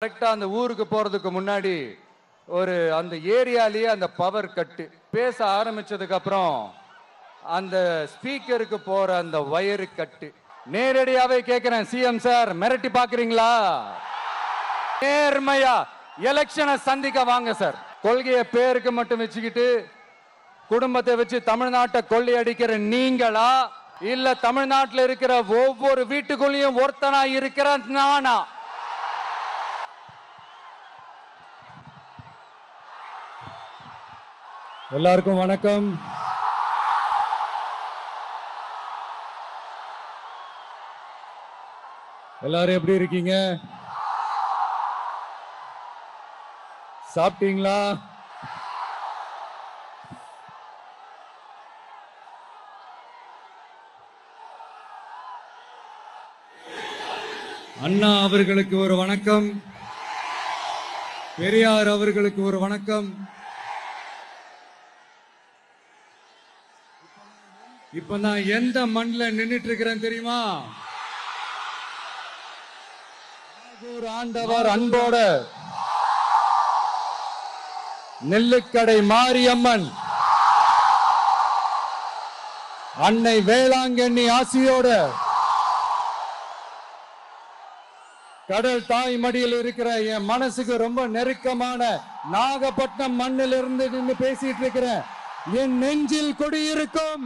கரெக்டா அந்த ஊருக்கு போறதுக்கு முன்னாடி ஒரு அந்த ஏரியாலேயே அந்த பவர் கட்டு பேச ஆரம்பிச்சதுக்கு அப்புறம் அந்த ஸ்பீக்கருக்கு போற அந்த வயரு கட்டு நேரடியாவே கேட்கிறேன். சிஎம் சார் மிரட்டி பாக்குறீங்களா? நேர்மையா எலெக்ஷனை சந்திக்க வாங்க சார். கொள்கையை பேருக்கு மட்டும் வச்சுக்கிட்டு குடும்பத்தை வச்சு தமிழ்நாட்டை கொள்ளையடிக்கிற நீங்களா, இல்ல தமிழ்நாட்டில் இருக்கிற ஒவ்வொரு வீட்டுக்குள்ளேயும் ஒருத்தனா இருக்கிற நானா? எல்லாருக்கும் வணக்கம். எல்லாரும் எப்படி இருக்கீங்க? சாப்பிட்டீங்களா? அண்ணா அவர்களுக்கு ஒரு வணக்கம், பெரியார் அவர்களுக்கு ஒரு வணக்கம். இப்ப நான் எந்த மண்ணில் நின்றுட்டு இருக்கிறேன் தெரியுமா? ஆண்டவர் அன்போட நெல்லுக்கடை மாரியம்மன் அன்னை வேளாங்கண்ணி ஆசியோட கடல் தாய் மடியில் இருக்கிற என் மனசுக்கு ரொம்ப நெருக்கமான நாகப்பட்டினம் மண்ணில் இருந்து நின்று பேசிட்டு இருக்கிறேன். என் நெஞ்சில் கொடியிருக்கும்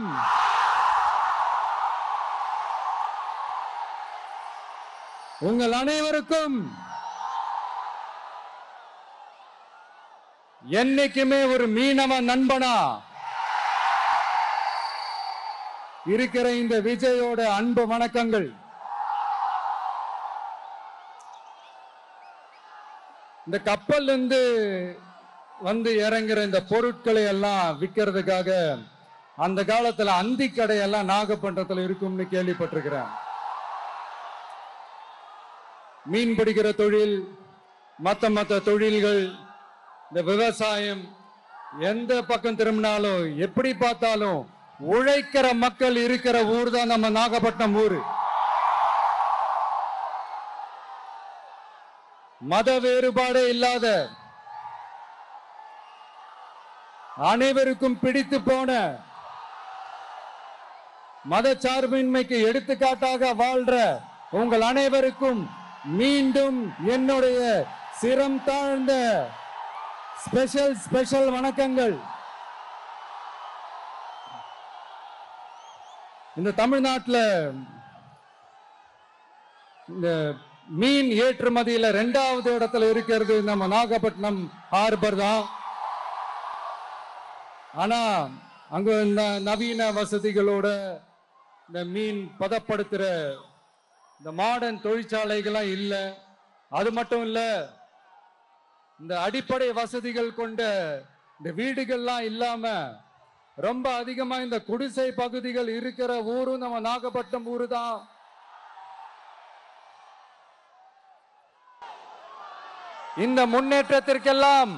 உங்கள் அனைவருக்கும் என்னைக்குமே ஒரு மீனவ நண்பனா இருக்கிற இந்த விஜயோட அன்பு வணக்கங்கள். இந்த கப்பல் இருந்து வந்து இறங்குற இந்த பொருட்களை எல்லாம் விற்கிறதுக்காக அந்த காலத்துல அந்தி கடையெல்லாம் நாகப்பட்டினத்துல இருக்கும்னு கேள்விப்பட்டிருக்கிறேன். மீன் பிடிக்கிற தொழில், மற்ற தொழில்கள், இந்த விவசாயம், எந்த பக்கம் திரும்பினாலும் எப்படி பார்த்தாலும் உழைக்கிற மக்கள் இருக்கிற ஊர் தான் நம்ம நாகப்பட்டினம் ஊரு. மத வேறுபாடே இல்லாத, அனைவருக்கும் பிடித்து போன, மத சார்பின்மைக்கு எடுத்துக்காட்டாக வாழ்ற உங்கள் அனைவருக்கும் மீண்டும் என்னுடைய சிரம் தாழ்ந்த ஸ்பெஷல் வணக்கங்கள். இந்த தமிழ்நாட்டில் இந்த மீன் ஏற்றுமதியில 2வது இடத்துல இருக்கிறது நம்ம நாகப்பட்டினம் ஹார்பர் தான். ஆனா அங்க இந்த நவீன வசதிகளோட இந்த மீன் பதப்படுத்துற இந்த மாடர்ன் தொழிற்சாலைகள்லாம் இல்ல. அது மட்டும் இல்ல, இந்த அடிப்படை வசதிகள் கொண்ட இந்த வீடுகள்லாம் இல்லாம ரொம்ப அதிகமா இந்த குடிசை பகுதிகள் இருக்கிற ஊரும் நம்ம நாகப்பட்டினம் ஊரு தான். இந்த முன்னேற்றத்திற்கெல்லாம்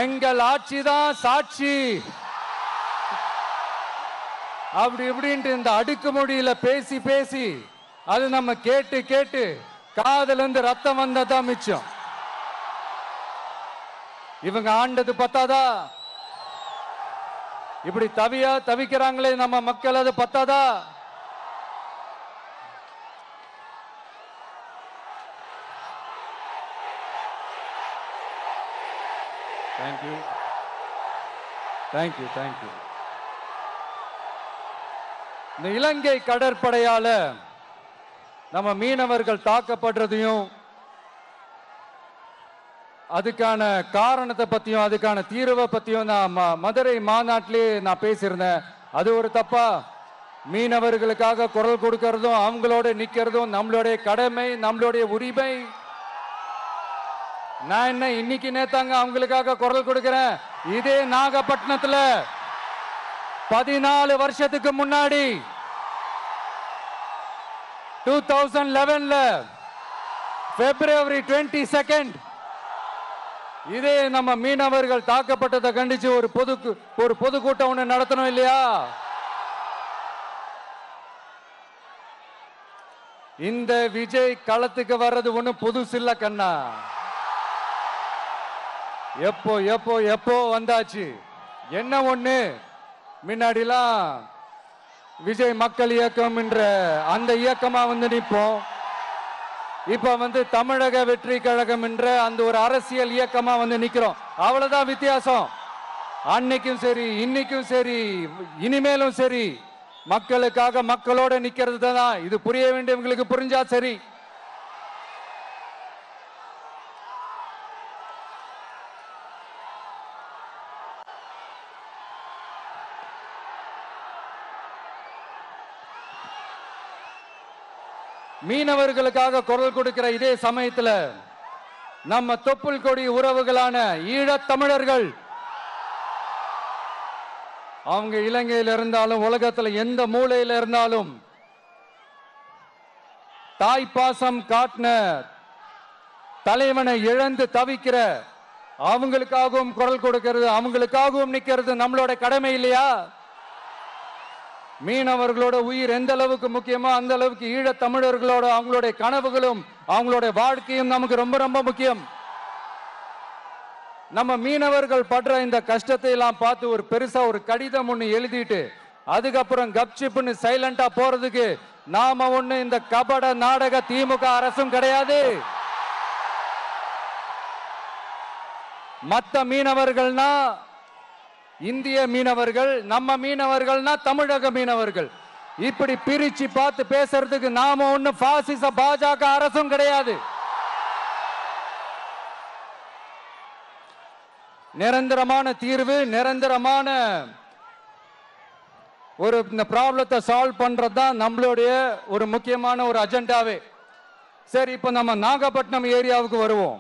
எங்கள் ஆட்சிதான் சாட்சி. அப்படி இப்படின்ட்டு இந்த அடுக்குமொழியில பேசி பேசி அது நம்ம கேட்டு கேட்டு காதுல இருந்து ரத்தம் வந்ததான் மிச்சம். இவங்க ஆண்டது பத்தாதா? இப்படி தவிக்கிறாங்களே நம்ம மக்கள், அது பத்தாதா? தேங்க்யூ. இந்த இலங்கை கடற்படையால நம்ம மீனவர்கள் தாக்கப்படுறதையும் அதுக்கான காரணத்தை பத்தியும் அதுக்கான தீர்வை பத்தியும் நான் மதுரை மாநாட்டிலே நான் பேசியிருந்தேன். அது ஒரு தப்பா? மீனவர்களுக்காக குரல் கொடுக்கறதும் அவங்களோட நிக்கிறதும் நம்மளுடைய கடமை, நம்மளுடைய உரிமை. நான் என்ன இன்னைக்கு நேத்தாங்க அவங்களுக்காக குரல் கொடுக்கிறேன். இதே நாகப்பட்டினத்துல 14 வருஷத்துக்கு முன்னாடி 2011 February 22 இதே நம்ம மீனவர்கள் தாக்கப்பட்டதை கண்டிச்சு ஒரு பொதுக்கூட்டம் ஒண்ணு நடத்தணும் இல்லையா? இந்த விஜய் களத்துக்கு வர்றது ஒண்ணு புதுசு இல்ல கண்ணா. எப்போ எப்போ எப்போ வந்தாச்சு. என்ன ஒண்ணு, முன்னாடிலாம் விஜய் மக்கள் இயக்கம் என்ற அந்த இயக்கமா நிற்போம். இப்ப தமிழக வெற்றி கழகம் என்ற அந்த ஒரு அரசியல் இயக்கமா நிக்கிறோம். அவ்வளவுதான் வித்தியாசம். அன்னைக்கும் சரி, இன்னைக்கும் சரி, இனிமேலும் சரி, மக்களுக்காக மக்களோட நிக்கிறது தான். இது புரிய வேண்டியவங்களுக்கு புரிஞ்சா சரி. மீனவர்களுக்காக குரல் கொடுக்கிற இதே சமயத்தில் நம்ம தொப்புள் கொடி உறவுகளான ஈழத் தமிழர்கள், அவங்க இலங்கையில் இருந்தாலும் உலகத்தில் எந்த மூலையில் இருந்தாலும் தாய்ப்பாசம் காட்டின தலைவனை இழந்து தவிக்கிற அவங்களுக்காகவும் குரல் கொடுக்கிறது, அவங்களுக்காகவும் நிக்கிறது நம்மளோட கடமை இல்லையா? மீனவர்களோட உயிர் எந்த அளவுக்கு முக்கியமோ அந்த அளவுக்கு ஈழத் தமிழர்களோட அவங்களுடைய கனவுகளும் அவங்களுடைய வாழ்க்கையும் நமக்கு ரொம்ப ரொம்ப முக்கியம். நம்ம மீனவர்கள் படுற இந்த கஷ்டத்தை எல்லாம் பார்த்து ஒரு பெருசா ஒரு கடிதம் ஒண்ணு எழுதிட்டு அதுக்கப்புறம் கப்சிப்னு சைலண்டா போறதுக்கு நாம ஒண்ணு இந்த கபட நாடக திமுக அரசும் கிடையாது. மத்த மீனவர்கள்னா இந்திய மீனவர்கள், நம்ம மீனவர்கள்னா தமிழக மீனவர்கள். இப்படி பிரிச்சு பார்த்து பேசுறதுக்கு நாம ஒண்ணு பாசிச பாஜக அரசும் கிடையாது. நிரந்தரமான தீர்வு, நிரந்தரமான ஒரு இந்த ப்ராப்ளத்தை சால்வ் பண்றதுதான் நம்மளுடைய ஒரு முக்கியமான ஒரு அஜெண்டாவே. சரி, இப்ப நம்ம நாகப்பட்டினம் ஏரியாவுக்கு வருவோம்.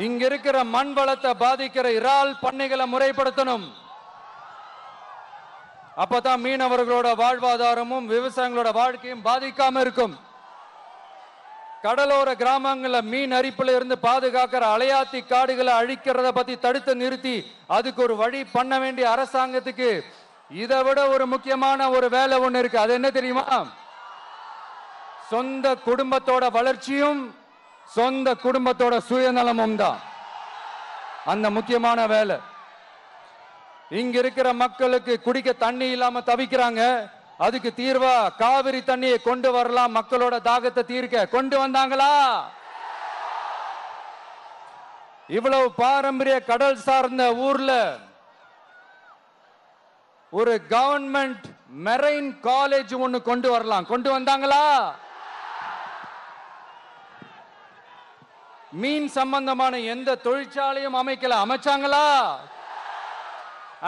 இங்க இருக்கிற மண் வளத்தை பாதிக்கிற இறால் பண்ணைகளை முறைப்படுத்தணும். அப்பதான் மீனவர்களோட வாழ்வாதாரமும் விவசாயிகளோட வாழ்க்கையும் பாதிக்காம இருக்கும். கடலோர கிராமங்கள்ல மீன் அரிப்புல இருந்து பாதுகாக்கிற அலையாத்தி காடுகளை அழிக்கிறத பத்தி தடுத்து நிறுத்தி அதுக்கு ஒரு வழி பண்ண வேண்டிய அரசாங்கத்துக்கு இதை விட ஒரு முக்கியமான ஒரு வேலை ஒண்ணு இருக்கு. அது என்ன தெரியுமா? சொந்த குடும்பத்தோட வளர்ச்சியும் சொந்த குடும்பத்தோட சுயநலமும் தான் அந்த முக்கியமான வேலை. இங்க இருக்கிற மக்களுக்கு குடிக்க தண்ணி இல்லாம தவிக்கிறாங்க. அதுக்கு தீர்வா காவிரி தண்ணியை கொண்டு வரலாம், மக்களோட தாகத்தை தீர்க்க. கொண்டு வந்தாங்களா? இவ்வளவு பாரம்பரிய கடல் சார்ந்த ஊர்ல ஒரு கவர்மெண்ட் மெரைன் காலேஜ் ஒண்ணு கொண்டு வரலாம். கொண்டு வந்தாங்களா? மீன் சம்பந்தமான எந்த தொழிற்சாலையும் அமைக்கல. அமைச்சாங்களா?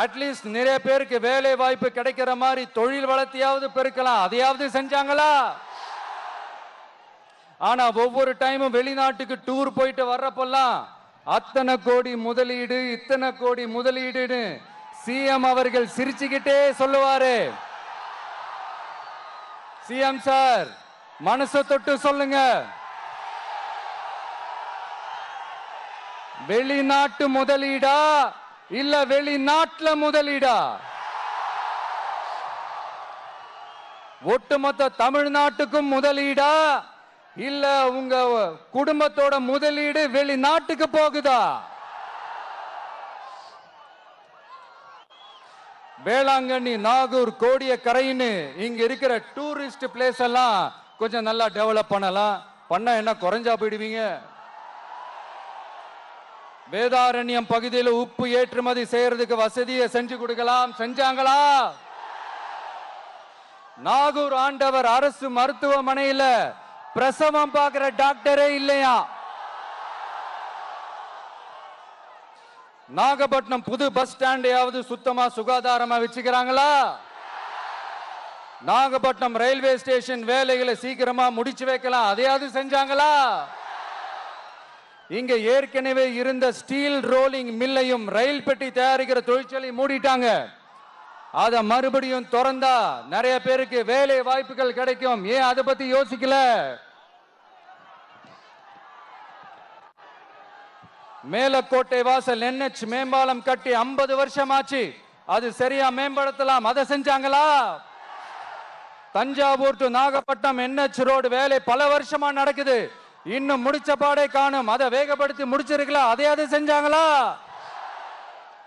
அட்லீஸ்ட் நிறைய பேருக்கு வேலை வாய்ப்பு கிடைக்கிற மாதிரி தொழில் வளர்த்தியாவது பெருக்கலாம். அதையாவது செஞ்சாங்களா? ஆனா ஒவ்வொரு டைமும் வெளிநாட்டுக்கு டூர் போயிட்டு வர்றப்பெல்லாம் அத்தனை கோடி முதலீடு, இத்தனை கோடி முதலீடுன்னு சிஎம் அவர்கள் சிரிச்சுக்கிட்டே சொல்லுவாரு. சிஎம் சார், மனசை தொட்டு சொல்லுங்க, வெளிநாட்டு முதலீடா இல்ல வெளிநாட்டுல முதலீடா? ஒட்டுமொத்த தமிழ்நாட்டுக்கும் முதலீடா இல்ல உங்க குடும்பத்தோட முதலீடு வெளிநாட்டுக்கு போகுதா? வேளாங்கண்ணி, நாகூர், கோடியக்கரைன்னு இங்க இருக்கிற டூரிஸ்ட் பிளேஸ் எல்லாம் கொஞ்சம் நல்லா டெவலப் பண்ணலாம். பண்ண என்ன குறைஞ்சா போயிடுவீங்க? வேதாரண்யம் பகுதியில் உப்பு ஏற்றுமதி செய்யறதுக்கு வசதியை செஞ்சு கொடுக்கலாம். செஞ்சாங்களா? நாகூர் ஆண்டவர் அரசு மருத்துவமனையில பிரசவம் பார்க்கிற டாக்டரே இல்லையா? நாகப்பட்டினம் புது பஸ் ஸ்டாண்டையாவது சுத்தமா சுகாதாரமா வச்சுக்கிறாங்களா? நாகப்பட்டினம் ரயில்வே ஸ்டேஷன் வேலைகளை சீக்கிரமா முடிச்சு வைக்கலாம். அதையாவது செஞ்சாங்களா? இங்க ஏற்கனவே இருந்த ஸ்டீல் ரோலிங் மில்லையும் ரயில் பெட்டி தயாரிக்கிற தொழிற்சாலை மூடிட்டாங்க. அத மறுபடியும் திறந்தா நிறைய பேருக்கு வேலை வாய்ப்புகள் கிடைக்கும். ஏன் அதை பத்தி யோசிக்கல? மேலக்கோட்டை வாசல் NH மேம்பாலம் கட்டி 50 வருஷம் ஆச்சு. அது சரியா மேம்படுத்தலாம், அதை செஞ்சாங்களா? Thanjavur to Nagapattinam NH road வேலை பல வருஷமா நடக்குது, இன்னும் முடிச்ச பாடே காணும். அதை வேகப்படுத்தி முடிச்சிருக்கலாம், அதையாவது செஞ்சாங்களா?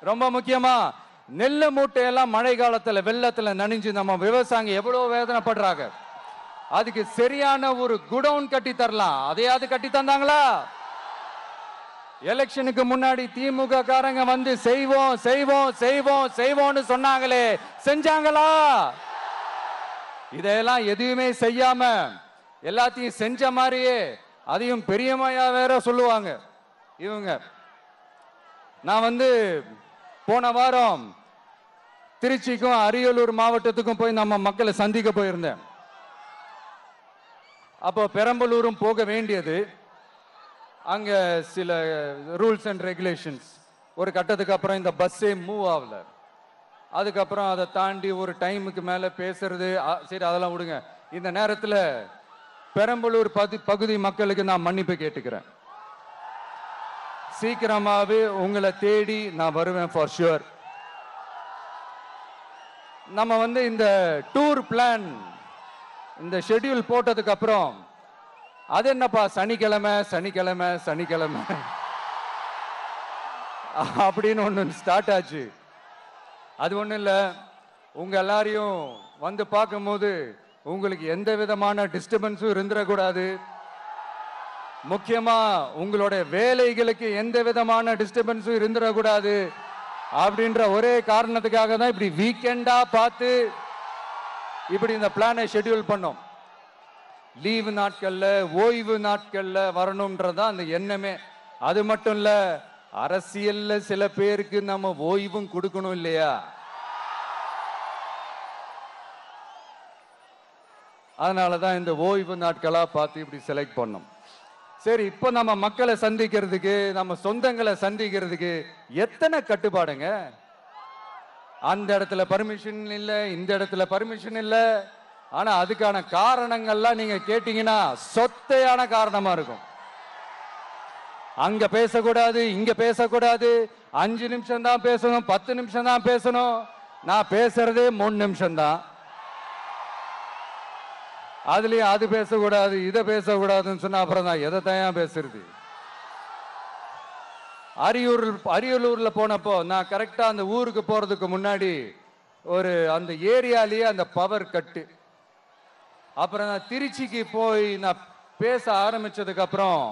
ரொம்ப முக்கியமா நெல்லு மூட்டையெல்லாம் மழை காலத்துல வெள்ளத்துல நனைஞ்சு நம்ம விவசாயிங்க எவ்வளவு வேதனைப்படுறாங்க. அதுக்கு சரியான ஒரு குடவுன் கட்டி தரலாம், அதையாவது கட்டி தந்தாங்களா? எலெக்ஷனுக்கு முன்னாடி திமுக காரங்க வந்து செய்வோம் செய்வோம் செய்வோம் செய்வோம்னு சொன்னாங்களே, செஞ்சாங்களா? இதெல்லாம் எதுவுமே செய்யாம எல்லாத்தையும் செஞ்ச மாதிரியே அதையும் பெரியமையா வேற சொல்லுவாங்க இவங்க. நான் வந்து போன வாரம் திருச்சிக்கும் அரியலூர் மாவட்டத்துக்கும் போய் நம்ம மக்களை சந்திக்க போயிருந்தேன். அப்போ பெரம்பலூரும் போக வேண்டியது. அங்க சில ரூல்ஸ் அண்ட் ரெகுலேஷன்ஸ், ஒரு கட்டத்துக்கு அப்புறம் இந்த பஸ்ஸே மூவ் ஆகல. அதுக்கப்புறம் அதை தாண்டி ஒரு டைமுக்கு மேல பேசுறது, சரி அதெல்லாம் விடுங்க. இந்த நேரத்தில் பெரம்பலூர் பகுதி மக்களுக்கு நான் மன்னிப்பு கேட்டுக்கிறேன். சீக்கிரமாவே உங்களை தேடி நான் வருவேன் ஃபார் ஷுவர். நம்ம வந்து இந்த டூர் பிளான், இந்த ஷெட்யூல் போட்டதுக்கு அப்புறம் அது என்னப்பா சனிக்கிழமை சனிக்கிழமை சனிக்கிழமை அப்படின்னு ஒன்று ஸ்டார்ட் ஆச்சு. அது ஒன்றும் இல்லை, உங்க எல்லாரையும் வந்து பார்க்கும்போது உங்களுக்கு எந்த விதமான டிஸ்டர்பன்ஸும் இருந்துடக்கூடாது. முக்கியமா உங்களுடைய வேலைகளுக்கு எந்த விதமான டிஸ்டர்பன்ஸும் இருந்துடக்கூடாது அப்படின்ற ஒரே காரணத்துக்காக தான் இப்படி வீக்கெண்டா பார்த்து இப்படி இந்த பிளானை ஷெட்யூல் பண்ணோம். லீவு நாட்கள்ல ஓய்வு நாட்கள்ல வரணும்ன்றதான் அந்த எண்ணமே. அது மட்டும் இல்ல, அரசியல்ல சில பேருக்கு நம்ம ஓய்வும் கொடுக்கணும் இல்லையா? அதனாலதான் இந்த ஓய்வு நாட்களா பார்த்து இப்படி செலக்ட் பண்ணோம். சரி, இப்போ நம்ம மக்களை சந்திக்கிறதுக்கு, நம்ம சொந்தங்களை சந்திக்கிறதுக்கு எத்தனை கட்டுப்பாடுங்க. அந்த இடத்துல பர்மிஷன் இல்லை, இந்த இடத்துல பர்மிஷன் இல்லை. ஆனா அதுக்கான காரணங்கள்லாம் நீங்க கேட்டீங்கன்னா சொத்தையான காரணமா இருக்கும். அங்க பேசக்கூடாது, இங்க பேசக்கூடாது, 5 நிமிஷம் தான் பேசணும், 10 நிமிஷம் தான் பேசணும். நான் பேசுறதே 3 நிமிஷம் தான். அதுலயும் அது பேசக்கூடாது, இதை பேசக்கூடாதுன்னு சொன்னா அப்புறம் தான் எதை தான் பேசுறது. அரியலூர்ல போனப்போ நான் கரெக்டா அந்த ஊருக்கு போறதுக்கு முன்னாடி ஒரு அந்த ஏரியாலேயே அந்த பவர் கட்டு. அப்புறம் நான் திருச்சிக்கு போய் நான் பேச ஆரம்பிச்சதுக்கு அப்புறம்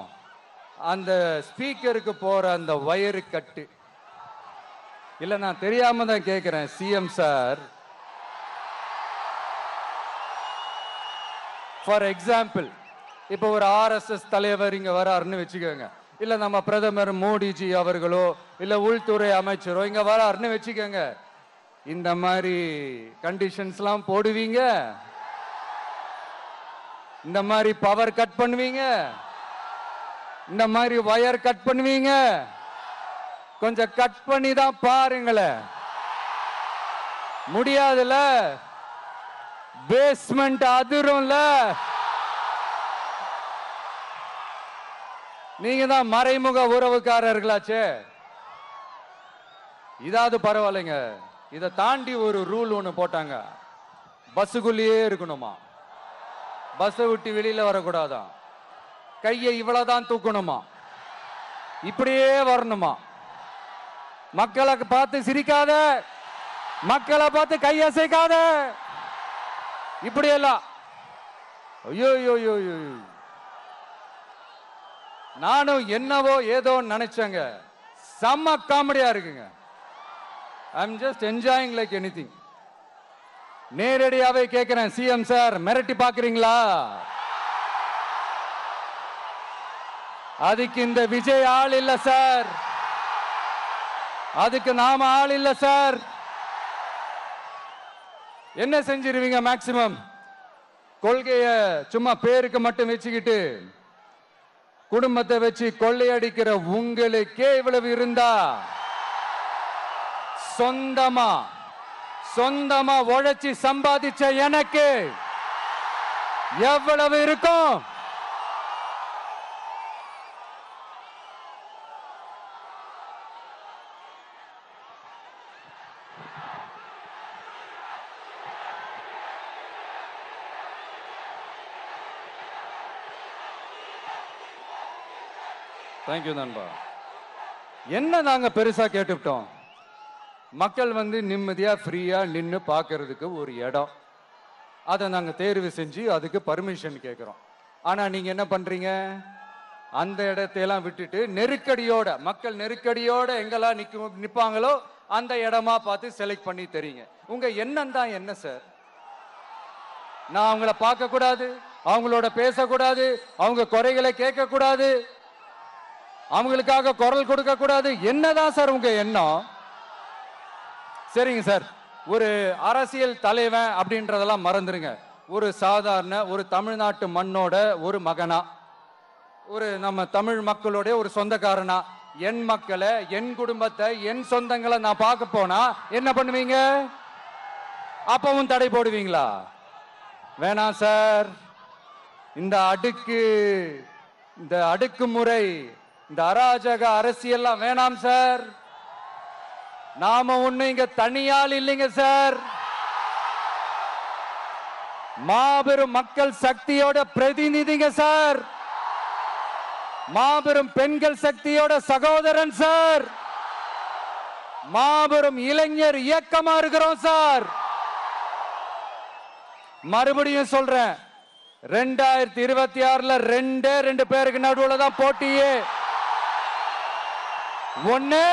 அந்த ஸ்பீக்கருக்கு போற அந்த வயரு கட்டு. இல்ல, நான் தெரியாம தான் கேட்கிறேன் சிஎம் சார். ஃபார் எக்ஸாம்பிள், இப்போ ஒரு RSS தலைவர் இங்க வராருன்னு வச்சுக்கோங்க, இல்ல நம்ம பிரதமர் மோடிஜி அவர்களோ இல்ல உள்துறை அமைச்சரோ இங்க வராருன்னு வச்சுக்கோங்க. இந்த மாதிரி கண்டிஷன்ஸ்லாம் போடுவீங்க, இந்த மாதிரி பவர் கட் பண்ணுவீங்க, இந்த மாதிரி வயர் கட் பண்ணுவீங்க. கொஞ்சம் கட் பண்ணி தான் பாருங்களேன். முடியாதுல, பேஸ்மெண்ட் அதிரும்ல. நீங்க தான் மறைமுக உறவுக்காரர்களாச்சே. இதாவது பரவாயில்லைங்க. இதை தாண்டி ஒரு ரூல் ஒண்ணு போட்டாங்க, பஸ்ஸுக்குள்ளேயே இருக்கணுமா, பஸ்ஸை விட்டு வெளியில வரக்கூடாதான், கையை இவ்வளவுதான் தூக்கணுமா, இப்படியே வரணுமா. மக்களை பார்த்து சிரிக்காத, மக்களை பார்த்து கையசைக்காத, இப்படியெல்லாம். ஐயோ ஐயோ, நானும் என்னவோ ஏதோ நினைச்சேங்க. செம்ம காமெடியா இருக்குங்க. I am just enjoying like anything. நேரடியாவே கேட்கிறேன், சிஎம் சார் மிரட்டி பாக்குறீங்களா? அதுக்கு இந்த விஜய் ஆள் இல்ல சார், அதுக்கு நாம ஆள் இல்ல சார். என்ன செஞ்சிருவீங்க? மேக்சிமம் கொள்கைய சும்மா பேருக்கு மட்டும் வச்சுக்கிட்டு குடும்பத்தை வச்சு கொள்ளையடிக்கிற உங்களுக்கே இவ்வளவு இருந்தா, சொந்தமா உழைச்சி சம்பாதிச்ச எனக்கு எவ்வளவு இருக்கும்? தேங்க்யூ நண்பா. என்ன நாங்க பெருசா கேட்டுவிட்டோம்? மக்கள் வந்து நிம்மதியா ஃப்ரீயா நின்று பார்க்கறதுக்கு ஒரு இடம், அதை நாங்க தேர்வு செஞ்சு அதுக்கு பர்மிஷன் கேட்கிறோம். ஆனா நீங்க என்ன பண்றீங்க? அந்த இடத்தையெல்லாம் விட்டுட்டு நெருக்கடியோட, மக்கள் நெருக்கடியோட எங்கெல்லாம் நிப்பாங்களோ அந்த இடமா பார்த்து செலக்ட் பண்ணி தெரியுங்க. உங்க எண்ணம் தான் என்ன சார்? நான் அவங்கள பார்க்க கூடாது, அவங்களோட பேசக்கூடாது, அவங்க குறைகளை கேட்க கூடாது, அவங்களுக்காக குரல் கொடுக்க கூடாது, என்னதான் சார் உங்க எண்ணம்? சரிங்க சார், ஒரு அரசியல் தலைவன் அப்படின்றதெல்லாம் மறந்துருங்க. ஒரு சாதாரண ஒரு தமிழ்நாட்டு மண்ணோட ஒரு மகனா, ஒரு நம்ம தமிழ் மக்களோட ஒரு சொந்தக்காரனா, என் மக்களை, என் குடும்பத்தை, என் சொந்தங்களை நான் பார்க்க போனா என்ன பண்ணுவீங்க? அப்பவும் தடை போடுவீங்களா? வேணாம் சார். இந்த அடுக்குமுறை, இந்த அராஜக அரசியல்லாம் வேணாம் சார். நாம ஒண்ணு இங்க தனியால் இல்லைங்க சார், மாபெரும் மக்கள் சக்தியோட பிரதிநிதிங்க சார், மாபெரும் பெண்கள் சக்தியோட சகோதரன் சார், மாபெரும் இளைஞர் இயக்கமா இருக்கிறோம் சார். மறுபடியும் சொல்றேன், 2026ல ரெண்டு பேருக்கு நடுவுல தான் போட்டியே. ஒண்ணு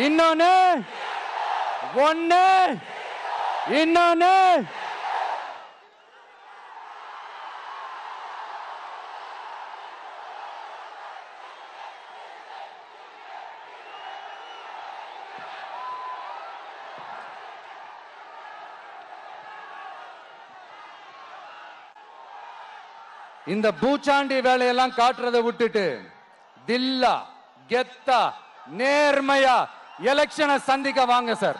இன்னொன்னு, இந்த பூச்சாண்டி வேலையெல்லாம் காட்டுறதை விட்டுட்டு தில்லா கெத்தா நேர்மையா எலெக்ஷனை சந்திக்க வாங்க சார்.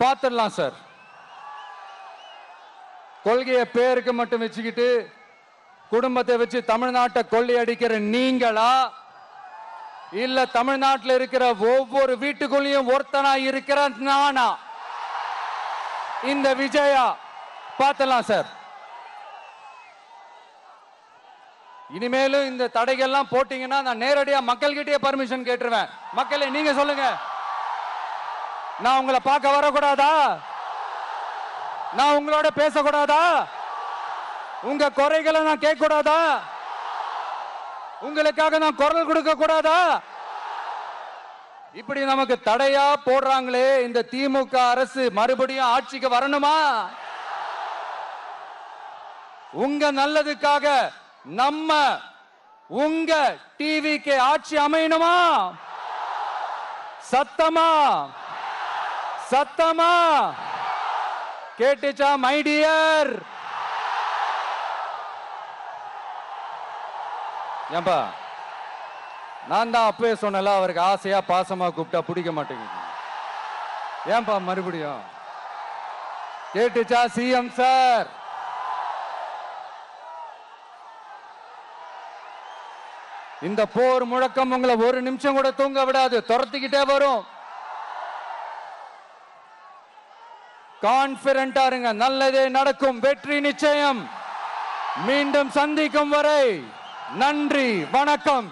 பார்த்துடலாம் சார். கொள்கையை பேருக்கு மட்டும் வச்சுக்கிட்டு குடும்பத்தை வச்சு தமிழ்நாட்டை கொள்ளையடிக்கிற நீங்களா, இல்ல தமிழ்நாட்டில் இருக்கிற ஒவ்வொரு வீட்டுக்குள்ளேயும் ஒருத்தனா இருக்கிற நானா, இந்த விஜயா? பார்த்தலாம் சார். இனிமேலும் இந்த தடைகள்லாம் போட்டீங்கன்னா நான் நேரடியா மக்கள்கிட்டயே பர்மிஷன் கேட்டுருவேன். மக்களே நீங்க சொல்லுங்க, நான் உங்களை பார்க்க வரக்கூடாதா? நான் உங்களோட பேசக்கூடாதா? உங்க குறைகளை நான் கேட்க கூடாதா? உங்களுக்காக நான் குரல் கொடுக்க கூடாதா? இப்படி நமக்கு தடையா போடுறாங்களே, இந்த திமுக அரசு மறுபடியும் ஆட்சிக்கு வரணுமா? உங்க நல்லதுக்காக நம்ம உங்க டிவிக்கு ஆட்சி அமையணுமா? சத்தமா கேட்டுச்சா மை டியர்? ஏன்பா, நான் தான் அப்பவே சொன்னல, அவருக்கு ஆசையா பாசமா கூப்பிட்டா பிடிக்க மாட்டேங்குது. ஏன்பா மறுபடியும்? கேட்டுச்சா சிஎம் சார்? இந்த போர் முழக்கம் உங்களை ஒரு நிமிஷம் கூட தூங்க விடாது, துரத்திக்கிட்டே வரும். கான்பிடண்டா இருங்க, நல்லதே நடக்கும், வெற்றி நிச்சயம். மீண்டும் சந்திக்கும் வரை நன்றி, வணக்கம்.